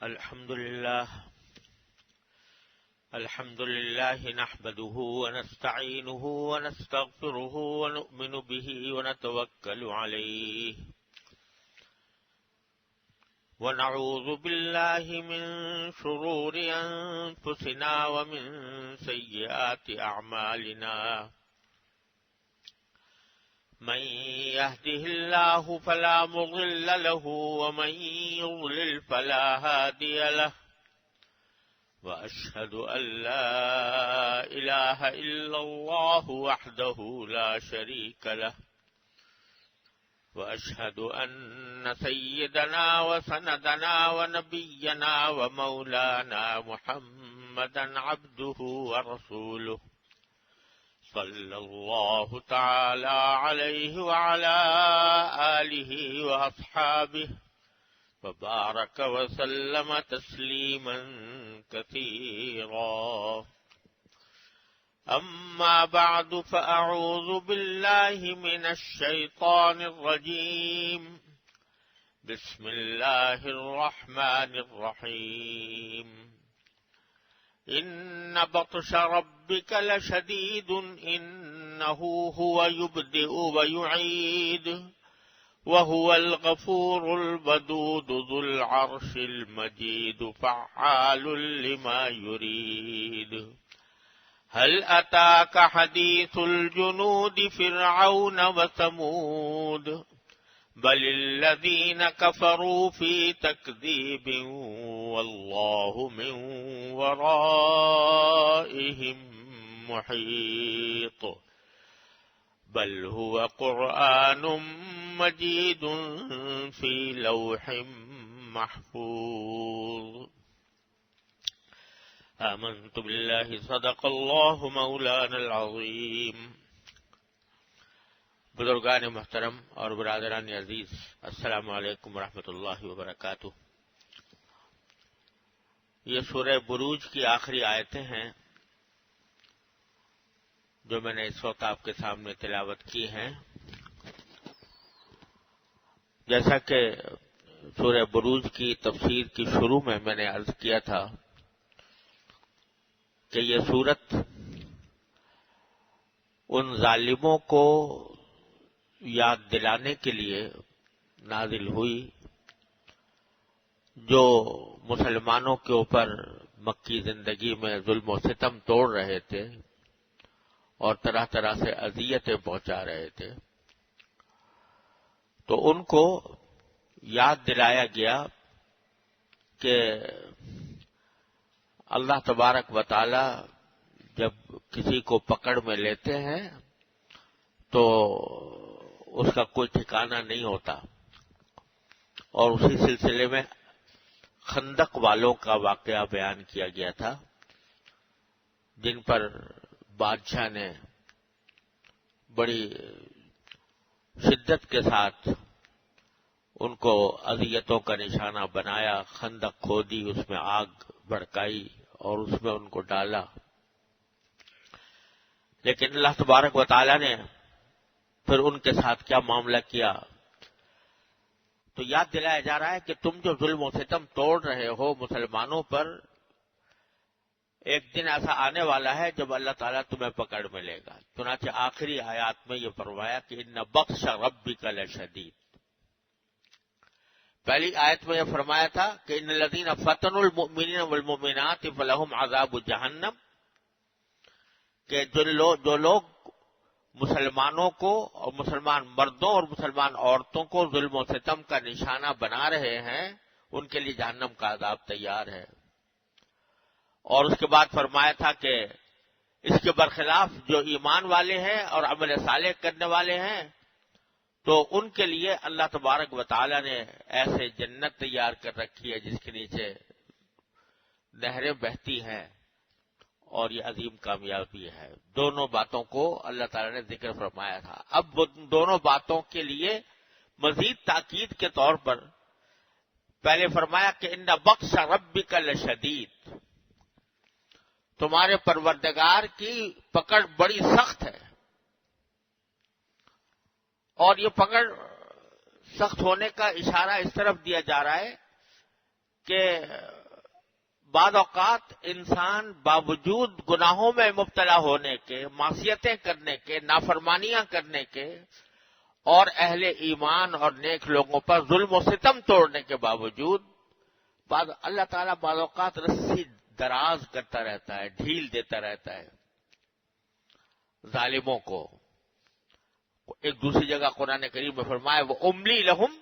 الحمد لله نحمده ونستعينه ونستغفره ونؤمن به ونتوكل عليه ونعوذ بالله من شرور أنفسنا ومن سيئات أعمالنا من يهده الله فلا مضل له ومن يضلل فلا هادي له وأشهد أن لا إله إلا الله وحده لا شريك له وأشهد أن سيدنا وسندنا ونبينا ومولانا محمدا عبده ورسوله صلى الله تعالى عليه وعلى آله وأصحابه وبارك وسلم تسليما كثيرا أما بعد فأعوذ بالله من الشيطان الرجيم بسم الله الرحمن الرحيم إن بطش ربك لشديد إنه هو يبدئ ويعيد وهو الغفور الودود ذو العرش المجيد فعال لما يريد هل أتاك حديث الجنود فرعون وثمود بل الذين كفروا في تكذيب والله من ورائهم محيط بل هو قرآن مجيد في لوح محفوظ آمنت بالله صدق الله مولانا العظيم. بزرگان محترم اور برادران عزیز، السلام علیکم ورحمۃ اللہ وبرکاتہ. یہ سورہ بروج کی آخری آیتیں ہیں جو میں نے اس وقت آپ کے سامنے تلاوت کی ہیں. جیسا کہ سورہ بروج کی تفسیر کی شروع میں نے عرض کیا تھا کہ یہ سورت ان ظالموں کو یاد دلانے کے لیے نازل ہوئی جو مسلمانوں کے اوپر مکی زندگی میں ظلم و ستم توڑ رہے تھے اور طرح طرح سے اذیتیں پہنچا رہے تھے. تو ان کو یاد دلایا گیا کہ اللہ تبارک و تعالی جب کسی کو پکڑ میں لیتے ہیں تو اس کا کوئی ٹھکانہ نہیں ہوتا. اور اسی سلسلے میں خندق والوں کا واقعہ بیان کیا گیا تھا جن پر بادشاہ نے بڑی شدت کے ساتھ ان کو اذیتوں کا نشانہ بنایا، خندق کھودی، اس میں آگ بھڑکائی اور اس میں ان کو ڈالا. لیکن اللہ تبارک و تعالی نے پھر ان کے ساتھ کیا معاملہ کیا تو یاد دلایا جا رہا ہے کہ تم جو ظلم و ستم توڑ رہے ہو مسلمانوں پر، ایک دن ایسا آنے والا ہے جب اللہ تعالیٰ تمہیں پکڑ میں لے گا. چنانچہ آخری آیات میں یہ فرمایا کہ ان بطش ربک لشدید. پہلی آیت میں یہ فرمایا تھا کہ ان الذین فتنوا المؤمنین والمؤمنات فلہم عذاب جہنم، کہ جو لوگ مسلمانوں کو اور مسلمان مردوں اور مسلمان عورتوں کو ظلم و ستم کا نشانہ بنا رہے ہیں ان کے لیے جہنم کا عذاب تیار ہے. اور اس کے بعد فرمایا تھا کہ اس کے برخلاف جو ایمان والے ہیں اور عمل صالح کرنے والے ہیں تو ان کے لیے اللہ تبارک و تعالی نے ایسے جنت تیار کر رکھی ہے جس کے نیچے نہریں بہتی ہیں، اور یہ عظیم کامیابی ہے. دونوں باتوں کو اللہ تعالی نے ذکر فرمایا تھا. اب دونوں باتوں کے لیے مزید تاکید کے طور پر پہلے فرمایا کہ ان بطش ربک لشدید، تمہارے پروردگار کی پکڑ بڑی سخت ہے. اور یہ پکڑ سخت ہونے کا اشارہ اس طرف دیا جا رہا ہے کہ بعض اوقات انسان باوجود گناہوں میں مبتلا ہونے کے، معصیتیں کرنے کے، نافرمانیاں کرنے کے اور اہل ایمان اور نیک لوگوں پر ظلم و ستم توڑنے کے باوجود اللہ تعالیٰ بعض اوقات رسی دراز کرتا رہتا ہے، ڈھیل دیتا رہتا ہے ظالموں کو. ایک دوسری جگہ قرآن کریم میں فرمایا وہ املی لہم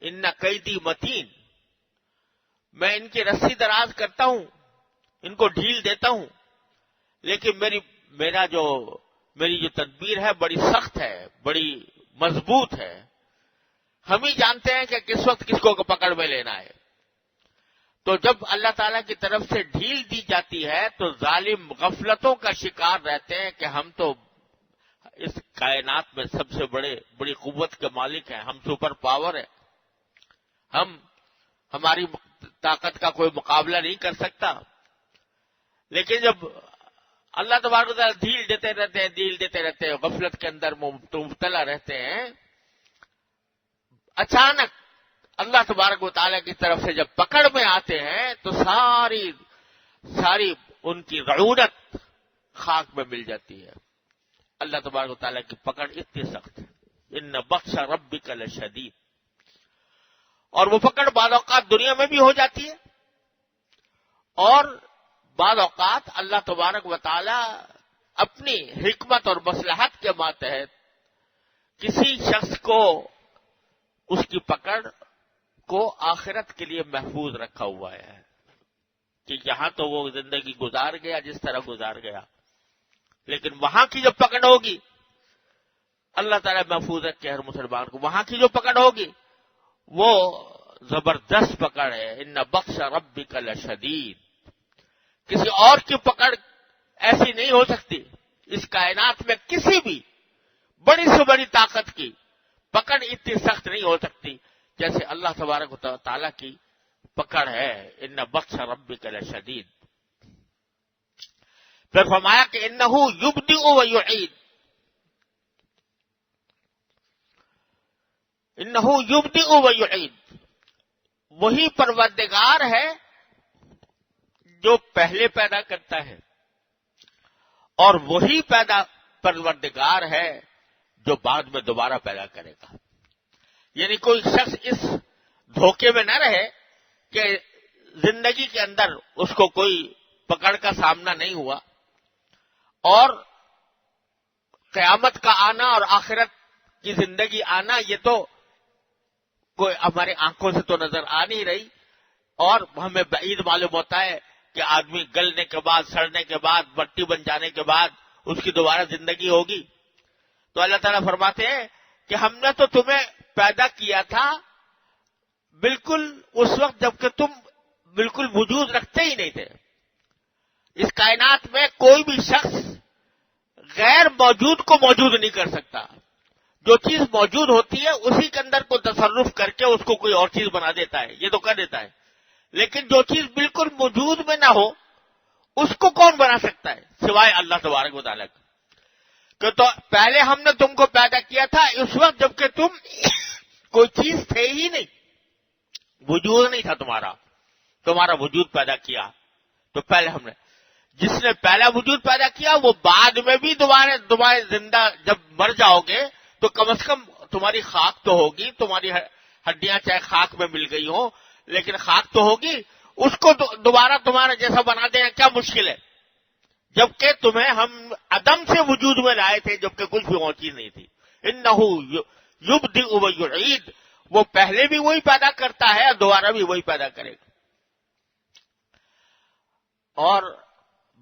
ان قیدی متین، میں ان کی رسی دراز کرتا ہوں، ان کو ڈھیل دیتا ہوں، لیکن میری جو تدبیر ہے بڑی سخت ہے، بڑی مضبوط ہے. ہم ہی جانتے ہیں کہ کس وقت کس کو پکڑ میں لینا ہے. تو جب اللہ تعالیٰ کی طرف سے ڈھیل دی جاتی ہے تو ظالم غفلتوں کا شکار رہتے ہیں کہ ہم تو اس کائنات میں سب سے بڑی قوت کے مالک ہیں، ہم سپر پاور ہیں، ہماری طاقت کا کوئی مقابلہ نہیں کر سکتا. لیکن جب اللہ تبارک و تعالیٰ ڈھیل دیتے رہتے ہیں، غفلت کے اندر مبتلا رہتے ہیں، اچانک اللہ تبارک و تعالیٰ کی طرف سے جب پکڑ میں آتے ہیں تو ساری ان کی رعونت خاک میں مل جاتی ہے. اللہ تبارک و تعالیٰ کی پکڑ اتنی سخت ہے. ان بطش ربک لشدید. اور وہ پکڑ بعض اوقات دنیا میں بھی ہو جاتی ہے اور بعض اوقات اللہ تبارک و تعالیٰ اپنی حکمت اور مصلحت کے ماتحت کسی شخص کو اس کی پکڑ کو آخرت کے لیے محفوظ رکھا ہوا ہے کہ یہاں تو وہ زندگی گزار گیا جس طرح گزار گیا، لیکن وہاں کی جو پکڑ ہوگی اللہ تعالیٰ محفوظ رکھے ہر مسلمان کو. وہاں کی جو پکڑ ہوگی وہ زبردست پکڑ ہے. ان بطش ربک لشدید. کسی اور کی پکڑ ایسی نہیں ہو سکتی. اس کائنات میں کسی بھی بڑی سے بڑی طاقت کی پکڑ اتنی سخت نہیں ہو سکتی جیسے اللہ تبارک و تعالیٰ کی پکڑ ہے. ان بطش ربک لشدید. پھر فرمایا کہ انہ یبدئ و یعید. انہ یبدئ و یعید. وہی پروردگار ہے جو پہلے پیدا کرتا ہے اور وہی پروردگار ہے جو بعد میں دوبارہ پیدا کرے گا. یعنی کوئی شخص اس دھوکے میں نہ رہے کہ زندگی کے اندر اس کو کوئی پکڑ کا سامنا نہیں ہوا اور قیامت کا آنا اور آخرت کی زندگی آنا یہ تو کوئی ہماری آنکھوں سے تو نظر آ نہیں رہی اور ہمیں بعید معلوم ہوتا ہے کہ آدمی گلنے کے بعد، سڑنے کے بعد، مٹی بن جانے کے بعد اس کی دوبارہ زندگی ہوگی. تو اللہ تعالیٰ فرماتے ہیں کہ ہم نے تو تمہیں پیدا کیا تھا بالکل اس وقت جب کہ تم بالکل وجود رکھتے ہی نہیں تھے. اس کائنات میں کوئی بھی شخص غیر موجود کو موجود نہیں کر سکتا. جو چیز موجود ہوتی ہے اسی کے اندر کو تصرف کر کے اس کو کوئی اور چیز بنا دیتا ہے، یہ تو کر دیتا ہے. لیکن جو چیز بالکل موجود میں نہ ہو اس کو کون بنا سکتا ہے سوائے اللہ تبارک و تعالیٰ کا. کہ تو پہلے ہم نے تم کو پیدا کیا تھا اس وقت جب کہ تم کوئی چیز تھے ہی نہیں، وجود نہیں تھا تمہارا وجود پیدا کیا. تو پہلے ہم نے جس نے پہلا وجود پیدا کیا وہ بعد میں بھی دوبارہ زندہ جب مر جاؤ گے تو کم از کم تمہاری خاک تو ہوگی. تمہاری ہڈیاں چاہے خاک میں مل گئی ہوں لیکن خاک تو ہوگی. اس کو دوبارہ تمہارا جیسا بنا دینا کیا مشکل ہے، جبکہ تمہیں ہم عدم سے وجود میں لائے تھے جبکہ کچھ بھی اور چیز نہیں تھی. انہ یبدئ و یعید. وہ پہلے بھی وہی پیدا کرتا ہے اور دوبارہ بھی وہی پیدا کرے گا. اور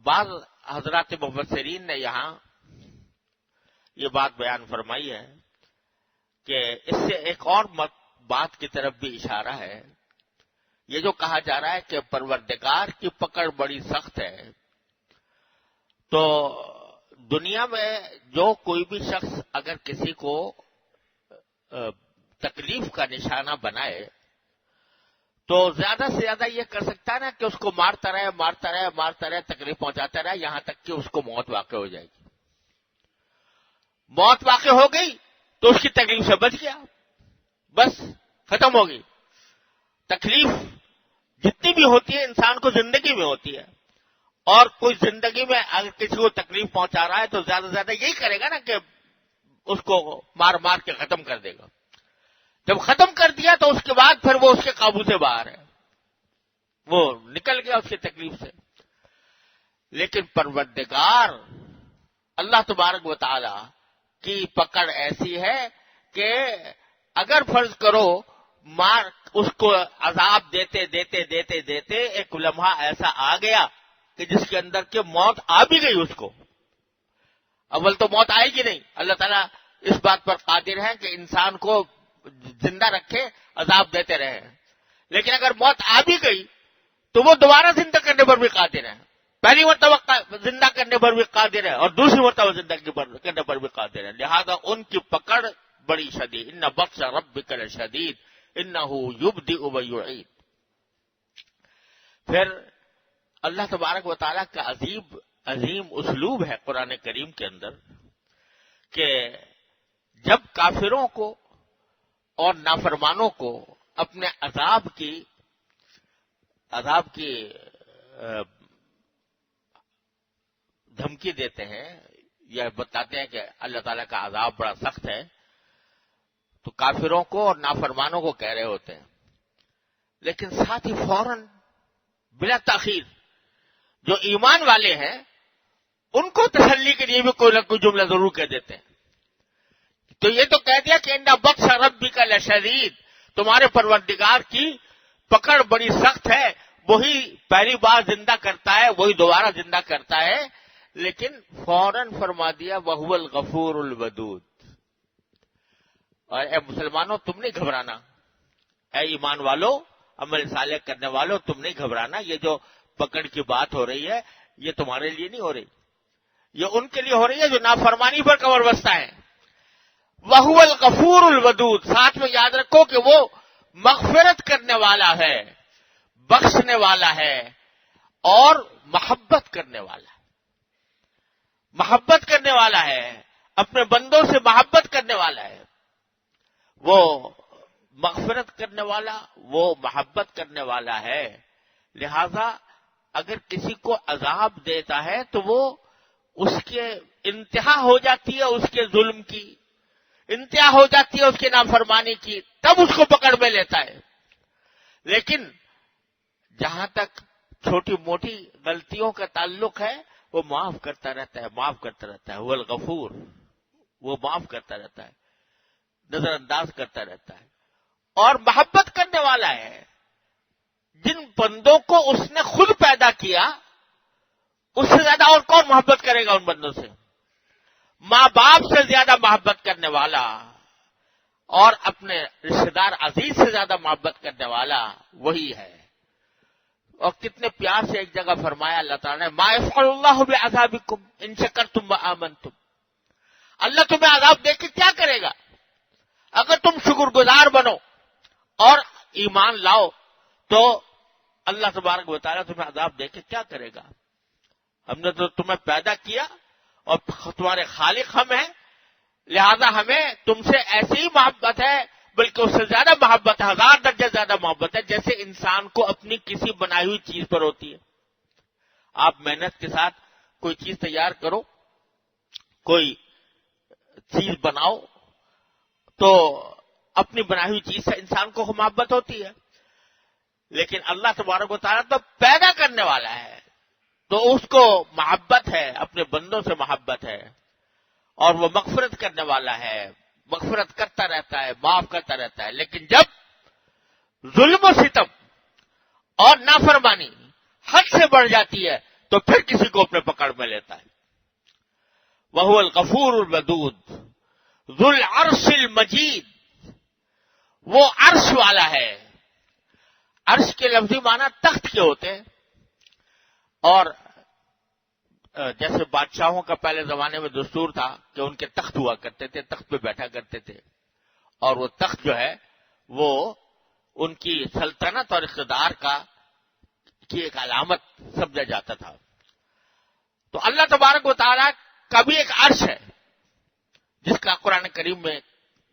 بعض حضرات مفسرین نے یہاں یہ بات بیان فرمائی ہے کہ اس سے ایک اور بات کی طرف بھی اشارہ ہے. یہ جو کہا جا رہا ہے کہ پروردگار کی پکڑ بڑی سخت ہے، تو دنیا میں جو کوئی بھی شخص اگر کسی کو تکلیف کا نشانہ بنائے تو زیادہ سے زیادہ یہ کر سکتا ہے نا کہ اس کو مارتا رہے تکلیف پہنچاتا رہے یہاں تک کہ اس کو موت واقع ہو جائے گی. موت واقع ہو گئی تو اس کی تکلیف سے بچ گیا، بس ختم ہو گئی. تکلیف جتنی بھی ہوتی ہے انسان کو زندگی میں ہوتی ہے، اور کوئی زندگی میں اگر کسی کو تکلیف پہنچا رہا ہے تو زیادہ سے زیادہ یہی کرے گا نا کہ اس کو مار مار کے ختم کر دے گا. جب ختم کر دیا تو اس کے بعد پھر وہ اس کے قابو سے باہر ہے، وہ نکل گیا اس کی تکلیف سے. لیکن پروردگار اللہ تبارک و تعالی کی پکڑ ایسی ہے کہ اگر فرض کرو مار اس کو عذاب دیتے دیتے دیتے دیتے ایک لمحہ ایسا آ گیا کہ جس کے اندر کہ موت آ بھی گئی اس کو. اول تو موت آئے گی نہیں، اللہ تعالیٰ اس بات پر قادر ہے کہ انسان کو زندہ رکھے، عذاب دیتے رہے. لیکن اگر موت آ بھی گئی تو وہ دوبارہ زندہ کرنے پر بھی قادر ہے. پہلی مرتبہ زندہ کرنے پر بھی قادر ہے اور دوسری مرتبہ زندہ کرنے پر بھی قادر ہے. لہذا ان کی پکڑ بڑی شدید، ان بطش ربک لشدید انہ یبدئ ویعید. پھر اللہ تبارک و تعالیٰ کا عظیم اسلوب ہے قرآن کریم کے اندر کہ جب کافروں کو اور نافرمانوں کو اپنے عذاب کی دھمکی دیتے ہیں یا بتاتے ہیں کہ اللہ تعالیٰ کا عذاب بڑا سخت ہے، تو کافروں کو اور نافرمانوں کو کہہ رہے ہوتے ہیں. لیکن ساتھ ہی فوراً بلا تاخیر جو ایمان والے ہیں ان کو تسلی کے لیے بھی کوئی نہ کوئی جملہ ضرور کہہ دیتے ہیں. تو یہ تو کہہ دیا کہ ان بطش ربک لشدید، تمہارے پروردگار کی پکڑ بڑی سخت ہے، وہی پہلی بار زندہ کرتا ہے، وہی دوبارہ زندہ کرتا ہے. لیکن فوراً فرما دیا وَهُوَ الْغَفُورُ الْوَدُودُ. اور اے مسلمانوں تم نہیں گھبرانا، اے ایمان والو، عمل صالح کرنے والو تم نہیں گھبرانا. یہ جو پکڑ کی بات ہو رہی ہے یہ تمہارے لیے نہیں ہو رہی، یہ ان کے لیے ہو رہی ہے جو نافرمانی پر کمر بستہ ہیں. وَهُوَ الْغَفُورُ الْوَدُودُ، ساتھ میں یاد رکھو کہ وہ مغفرت کرنے والا ہے، بخشنے والا ہے اور محبت کرنے والا ہے. محبت کرنے والا ہے، اپنے بندوں سے محبت کرنے والا ہے. وہ مغفرت کرنے والا، وہ محبت کرنے والا ہے. لہذا اگر کسی کو عذاب دیتا ہے تو وہ اس کے انتہا ہو جاتی ہے، اس کے ظلم کی انتہا ہو جاتی ہے، اس کی نافرمانی کی، تب اس کو پکڑ میں لیتا ہے. لیکن جہاں تک چھوٹی موٹی غلطیوں کا تعلق ہے وہ معاف کرتا رہتا ہے، معاف کرتا رہتا ہے. وہ الغفور، وہ معاف کرتا رہتا ہے، نظر انداز کرتا رہتا ہے اور محبت کرنے والا ہے. جن بندوں کو اس نے خود پیدا کیا اس سے زیادہ اور کون محبت کرے گا ان بندوں سے؟ ماں باپ سے زیادہ محبت کرنے والا اور اپنے رشتہ دار عزیز سے زیادہ محبت کرنے والا وہی ہے. اور کتنے پیار سے ایک جگہ فرمایا اللہ تعالیٰ نے ما یفعل اللہ بعذابکم ان شکرتم وآمنتم. اللہ تمہیں عذاب دے کے کیا کرے گا اگر تم شکر گزار بنو اور ایمان لاؤ، تو اللہ تبارک و تعالیٰ تمہیں عذاب دے کے کیا کرے گا؟ ہم نے تو تمہیں پیدا کیا اور تمہارے خالق ہم ہیں، لہذا ہمیں تم سے ایسی ہی محبت ہے، بلکہ اس سے زیادہ محبت ہے، 1000 درجہ زیادہ محبت ہے جیسے انسان کو اپنی کسی بنائی ہوئی چیز پر ہوتی ہے. آپ محنت کے ساتھ کوئی چیز تیار کرو، کوئی چیز بناؤ، تو اپنی بنائی ہوئی چیز سے انسان کو محبت ہوتی ہے. لیکن اللہ تبارک و تعالیٰ تو پیدا کرنے والا ہے، تو اس کو محبت ہے، اپنے بندوں سے محبت ہے اور وہ مغفرت کرنے والا ہے، مغفرت کرتا رہتا ہے، معاف کرتا رہتا ہے. لیکن جب ظلم و ستم اور نافرمانی حد سے بڑھ جاتی ہے تو پھر کسی کو اپنے پکڑ میں لیتا ہے. وَهُوَ الْغَفُورُ الْوَدُودُ ذُو الْعَرْشِ الْمَجِيدُ، وہ عرش والا ہے. عرش کے لفظی معنی تخت کے ہوتے ہیں، اور جیسے بادشاہوں کا پہلے زمانے میں دستور تھا کہ ان کے تخت ہوا کرتے تھے، تخت پہ بیٹھا کرتے تھے، اور وہ تخت جو ہے وہ ان کی سلطنت اور اقتدار کی ایک علامت سمجھا جاتا تھا. تو اللہ تبارک و تعالیٰ کا بھی ایک عرش ہے جس کا قرآن کریم میں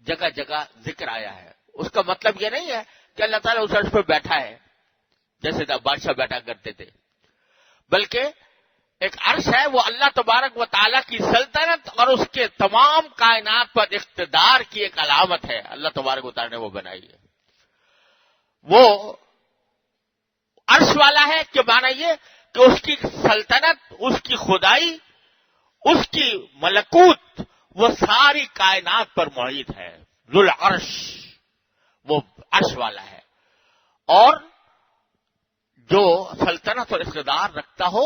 جگہ جگہ ذکر آیا ہے. اس کا مطلب یہ نہیں ہے کہ اللہ تعالیٰ اس عرش پہ بیٹھا ہے، جیسے بادشاہ بیٹھا کرتے تھے، بلکہ ایک عرش ہے، وہ اللہ تبارک و تعالیٰ کی سلطنت اور اس کے تمام کائنات پر اقتدار کی ایک علامت ہے، اللہ تبارک و تعالیٰ نے وہ بنائی ہے۔ وہ عرش والا ہے کہ معنی یہ کہ اس کی سلطنت، اس کی خدائی، اس کی ملکوت وہ ساری کائنات پر محیط ہے، ذو العرش، وہ عرش والا ہے۔ اور جو سلطنت اور اقتدار رکھتا ہو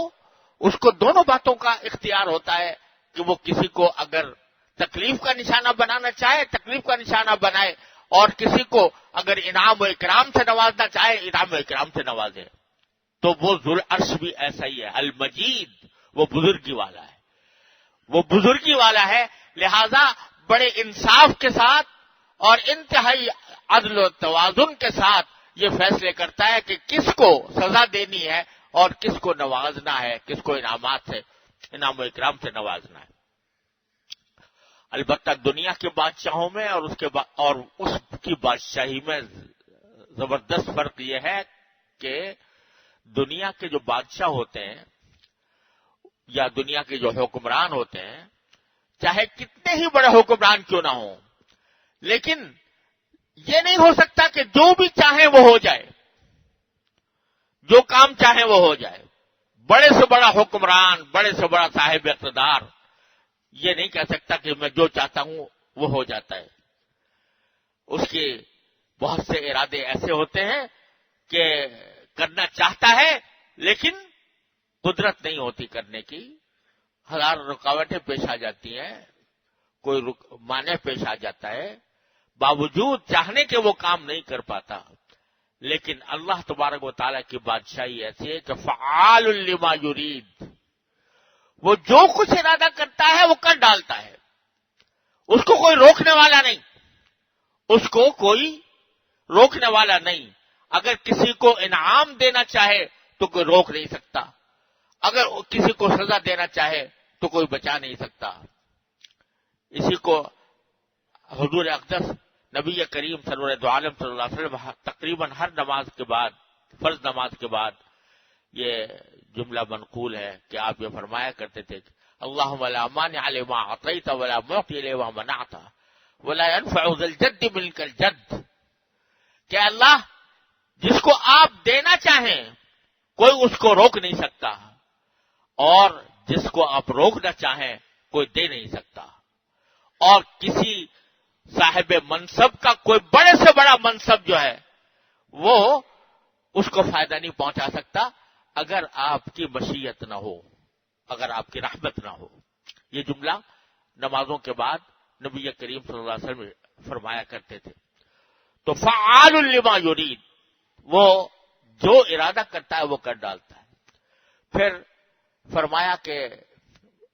اس کو دونوں باتوں کا اختیار ہوتا ہے کہ وہ کسی کو اگر تکلیف کا نشانہ بنانا چاہے تکلیف کا نشانہ بنائے، اور کسی کو اگر انعام و اکرام سے نوازنا چاہے انعام و اکرام سے نوازے۔ تو وہ ذو العرش بھی ایسا ہی ہے، المجید، وہ بزرگی والا ہے، وہ بزرگی والا ہے، لہذا بڑے انصاف کے ساتھ اور انتہائی عدل و توازن کے ساتھ یہ فیصلے کرتا ہے کہ کس کو سزا دینی ہے اور کس کو نوازنا ہے، کس کو انعامات سے، انعام و اکرام سے نوازنا ہے۔ البتہ دنیا کے بادشاہوں میں اور اس کی بادشاہی میں زبردست فرق یہ ہے کہ دنیا کے جو بادشاہ ہوتے ہیں یا دنیا کے جو حکمران ہوتے ہیں، چاہے کتنے ہی بڑے حکمران کیوں نہ ہوں، لیکن یہ نہیں ہو سکتا کہ جو بھی چاہیں وہ ہو جائے، جو کام چاہیں وہ ہو جائے۔ بڑے سے بڑا حکمران، بڑے سے بڑا صاحب اقتدار یہ نہیں کہہ سکتا کہ میں جو چاہتا ہوں وہ ہو جاتا ہے۔ اس کے بہت سے ارادے ایسے ہوتے ہیں کہ کرنا چاہتا ہے لیکن قدرت نہیں ہوتی کرنے کی، ہزار رکاوٹیں پیش آ جاتی ہیں، کوئی مانع پیش آ جاتا ہے، باوجود چاہنے کے وہ کام نہیں کر پاتا۔ لیکن اللہ تبارک و تعالیٰ کی بادشاہی ایسی ہے کہ فعال لما یرید، وہ جو کچھ ارادہ کرتا ہے وہ کر ڈالتا ہے، اس کو کوئی روکنے والا نہیں، اس کو کوئی روکنے والا نہیں۔ اگر کسی کو انعام دینا چاہے تو کوئی روک نہیں سکتا، اگر کسی کو سزا دینا چاہے تو کوئی بچا نہیں سکتا۔ اسی کو حضور اقدس نبی کریم سرور دو عالم صلی اللہ علیہ وسلم تقریباً ہر نماز کے بعد، فرض نماز کے بعد یہ جملہ منقول ہے کہ آپ یہ فرمایا کرتے تھے اللہم لا مانع لما اعطیت ولا معطی لما منعت ولا ينفع ذا الجد منک الجد، کہ اللہ جس کو آپ دینا چاہیں کوئی اس کو روک نہیں سکتا، اور جس کو آپ روکنا چاہیں کوئی دے نہیں سکتا، اور کسی صاحب منصب کا کوئی بڑے سے بڑا منصب جو ہے وہ اس کو فائدہ نہیں پہنچا سکتا اگر آپ کی مشیت نہ ہو، اگر آپ کی رحمت نہ ہو۔ یہ جملہ نمازوں کے بعد نبی کریم صلی اللہ علیہ وسلم فرمایا کرتے تھے۔ تو فعال لما یرید، وہ جو ارادہ کرتا ہے وہ کر ڈالتا ہے۔ پھر فرمایا کہ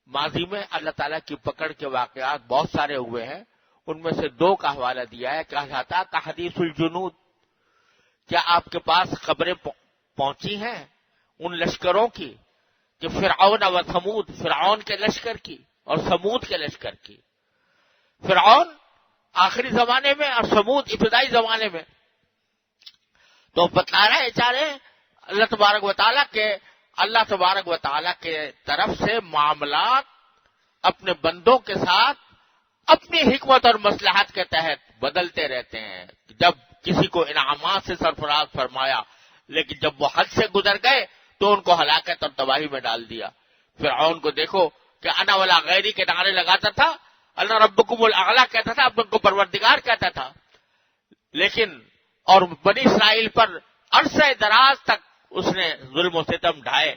ماضی میں اللہ تعالیٰ کی پکڑ کے واقعات بہت سارے ہوئے ہیں، ان میں سے دو کا حوالہ دیا ہے، کہا جاتا ہے کہ حدیث الجنود، کیا آپ کے پاس خبریں پہنچی ہیں ان لشکروں کی کہ فرعون و ثمود، فرعون کے لشکر کی اور ثمود کے لشکر کی۔ فرعون آخری زمانے میں اور ثمود ابتدائی زمانے میں، تو بتلا رہے چارے اللہ تبارک و تعالیٰ کے، اللہ تبارک و تعالیٰ کے طرف سے معاملات اپنے بندوں کے ساتھ اپنی حکمت اور مصلحت کے تحت بدلتے رہتے ہیں۔ جب کسی کو انعامات سے سرفراز فرمایا، لیکن جب وہ حد سے گزر گئے تو ان کو ہلاکت اور تباہی میں ڈال دیا۔ فرعون کو دیکھو کہ انا ولا غیری کے نعرے لگاتا تھا، انا ربکم الاعلی کہتا تھا، اپنے کو پروردگار کہتا تھا، لیکن اور بنی اسرائیل پر عرصہ دراز تک اس نے ظلم و ستم ڈھائے،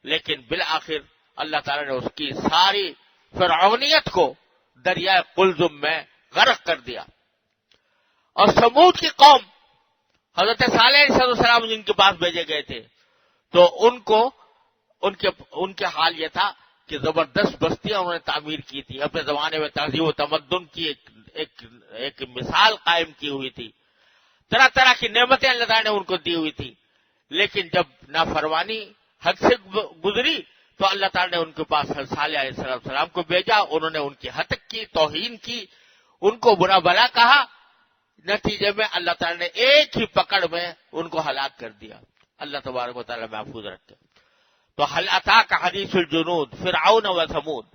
لیکن بالآخر اللہ تعالیٰ نے اس کی ساری فرعونیت کو دریائے قلزم میں غرق کر دیا۔ اور ثمود کی قوم، حضرت صالح علیہ السلام جن کے پاس بھیجے گئے تھے، تو ان کے حال یہ تھا کہ زبردست بستیاں انہوں نے تعمیر کی تھی، اپنے زمانے میں تہذیب و تمدن کی ایک مثال قائم کی ہوئی تھی، طرح طرح کی نعمتیں اللہ تعالیٰ نے ان کو دی ہوئی تھی، لیکن جب نافرمانی حد سے گزری تو اللہ تعالیٰ نے ان کے پاس صالح علیہ السلام کو بھیجا، انہوں نے ان کی ہتک کی، توہین کی، ان کو برا بھلا کہا، نتیجے میں اللہ تعالیٰ نے ایک ہی پکڑ میں ان کو ہلاک کر دیا۔ اللہ تبارک و تعالیٰ محفوظ رکھے. تو هل اتاک حدیث الجنود فرعون و ثمود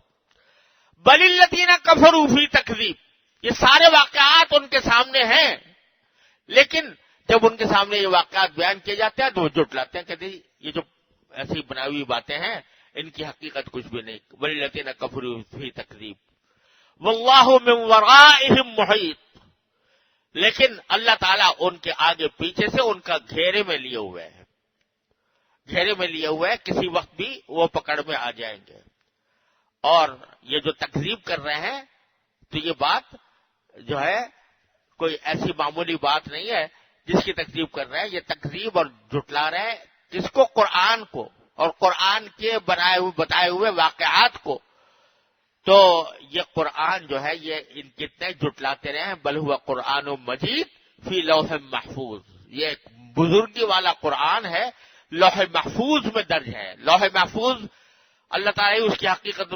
بل الذین کفروا فی تکذیب. یہ سارے واقعات ان کے سامنے ہیں، لیکن جب ان کے سامنے یہ واقعات بیان کیے جاتے ہیں تو وہ جھٹلاتے ہیں، کہتے ہیں یہ جو ایسی بنائی ہوئی باتیں ہیں ان کی حقیقت کچھ بھی نہیں. بل الذین کفروا فی تکذیب واللہ من ورائہم محیط. لیکن اللہ تعالیٰ ان کے آگے پیچھے سے ان کا گھیرے میں لیے ہوئے ہیں، گھیرے میں لیے ہوئے ہیں، کسی وقت بھی وہ پکڑ میں آ جائیں گے. اور یہ جو تکذیب کر رہے ہیں تو یہ بات جو ہے کوئی ایسی معمولی بات نہیں ہے جس کی تکذیب کر رہے ہیں. یہ تکذیب اور جھٹلا رہے ہیں کس کو؟ قرآن کو اور قرآن کے بتائے ہوئے واقعات کو. تو یہ قرآن جو ہے یہ ان کتنے جھٹلاتے رہے ہیں. بل ہوا قرآن مجید فی لوح محفوظ. یہ ایک بزرگی والا قرآن ہے، لوح محفوظ میں درج ہے. لوح محفوظ اللہ تعالیٰ اس کی حقیقت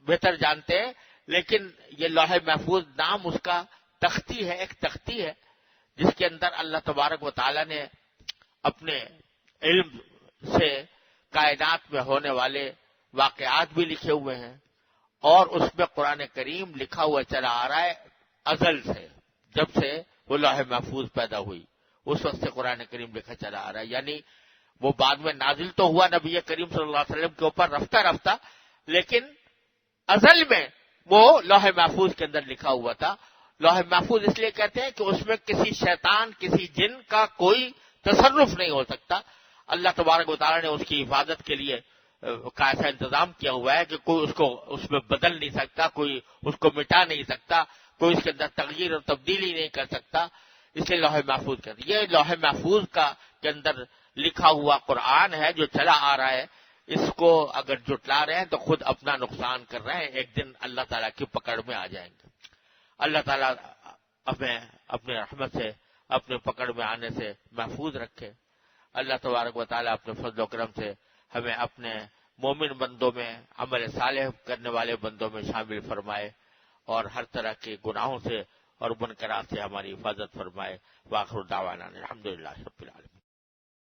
بہتر جانتے ہیں، لیکن یہ لوح محفوظ نام اس کا تختی ہے، ایک تختی ہے جس کے اندر اللہ تبارک و تعالیٰ نے اپنے علم سے کائنات میں ہونے والے واقعات بھی لکھے ہوئے ہیں، اور اس میں قرآن کریم لکھا ہوا چلا آ رہا ہے ازل سے. جب سے وہ لوح محفوظ پیدا ہوئی اس وقت سے قرآن کریم لکھا چلا آ رہا ہے. یعنی وہ بعد میں نازل تو ہوا نبی کریم صلی اللہ علیہ وسلم کے اوپر رفتہ رفتہ، لیکن ازل میں وہ لوح محفوظ کے اندر لکھا ہوا تھا. لوح محفوظ اس لیے کہتے ہیں کہ اس میں کسی شیطان کسی جن کا کوئی تصرف نہیں ہو سکتا. اللہ تبارک و تعالیٰ نے اس کی حفاظت کے لیے کا ایسا انتظام کیا ہوا ہے کہ کوئی اس کو اس میں بدل نہیں سکتا، کوئی اس کو مٹا نہیں سکتا، کوئی اس کے اندر تغییر اور تبدیلی نہیں کر سکتا. اس لیے لوح محفوظ کہتے ہیں. یہ لوح محفوظ کے اندر لکھا ہوا قرآن ہے جو چلا آ رہا ہے. اس کو اگر جھٹلا رہے ہیں تو خود اپنا نقصان کر رہے ہیں. ایک دن اللہ تعالیٰ کی پکڑ میں آ جائیں گے. اللہ تعالیٰ ہمیں اپنے رحمت سے اپنے پکڑ میں آنے سے محفوظ رکھے. اللہ تبارک و تعالیٰ اپنے فضل و کرم سے ہمیں اپنے مومن بندوں میں عمل صالح کرنے والے بندوں میں شامل فرمائے اور ہر طرح کے گناہوں سے اور منکرات سے ہماری حفاظت فرمائے. وآخر دعوانا الحمدللہ رب العالمین.